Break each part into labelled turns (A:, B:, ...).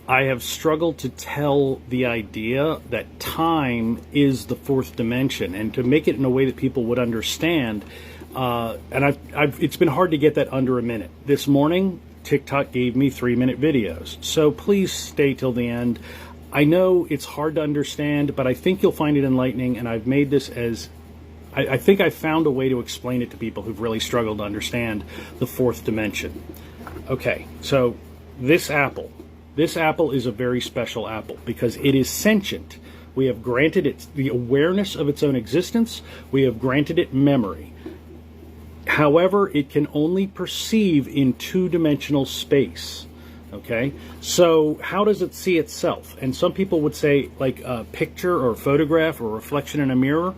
A: I have struggled to tell the idea that time is the fourth dimension, and to make it in a way that people would understand. And it's been hard to get that under a minute. This morning, TikTok gave me 3-minute videos, so please stay till the end. I know it's hard to understand, but I think you'll find it enlightening, and I've made this as I think I've found a way to explain it to people who've really struggled to understand the fourth dimension. Okay, so this apple is a very special apple because it is sentient. We have granted it the awareness of its own existence. We have granted it memory. However, it can only perceive in two-dimensional space. Okay, so how does it see itself? And some people would say, like a picture or a photograph or a reflection in a mirror.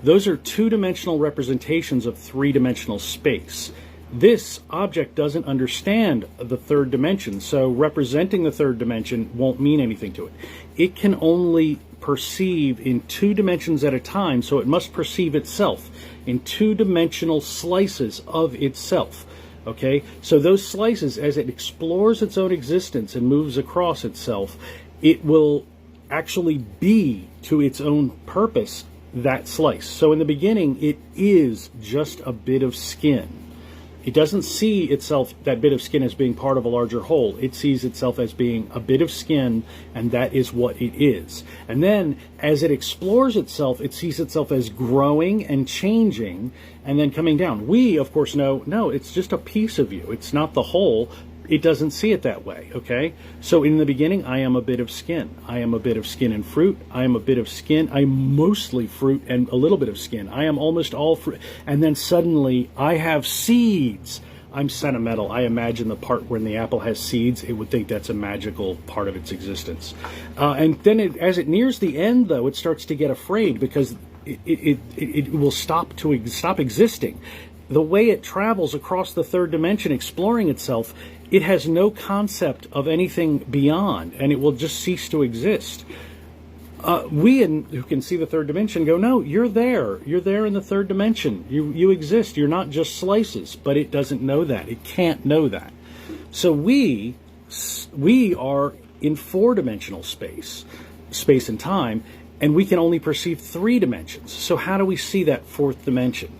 A: Those are two-dimensional representations of three-dimensional space. This object doesn't understand the third dimension, so representing the third dimension won't mean anything to it. It can only perceive in 2 dimensions at a time, so it must perceive itself in 2-dimensional slices of itself. Okay, so those slices, as it explores its own existence and moves across itself, it will actually be to its own purpose that slice. So in the beginning, it is just a bit of skin. It doesn't see itself, that bit of skin, as being part of a larger whole. It sees itself as being a bit of skin, and that is what it is. And then, as it explores itself, it sees itself as growing and changing, and then coming down. We, of course, know, no, it's just a piece of you. It's not the whole. It doesn't see it that way, okay? So in the beginning, I am a bit of skin. I am a bit of skin and fruit. I am a bit of skin. I'm mostly fruit and a little bit of skin. I am almost all fruit. And then suddenly, I have seeds. I'm sentimental. I imagine the part when the apple has seeds, it would think that's a magical part of its existence. And then as it nears the end, though, it starts to get afraid because it will stop existing. The way it travels across the third dimension, exploring itself, it has no concept of anything beyond, and it will just cease to exist. We who can see the third dimension go, no, you're there. You're there in the third dimension. You exist. You're not just slices, but it doesn't know that. It can't know that. So we are in 4-dimensional space and time, and we can only perceive 3 dimensions. So how do we see that fourth dimension?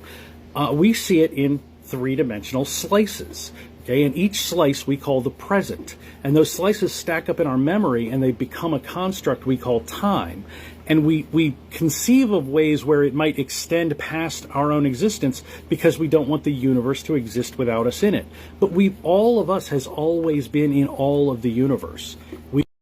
A: We see it in 3-dimensional slices. Okay, and each slice we call the present. And those slices stack up in our memory and they become a construct we call time. And we conceive of ways where it might extend past our own existence because we don't want the universe to exist without us in it. But all of us has always been in all of the universe.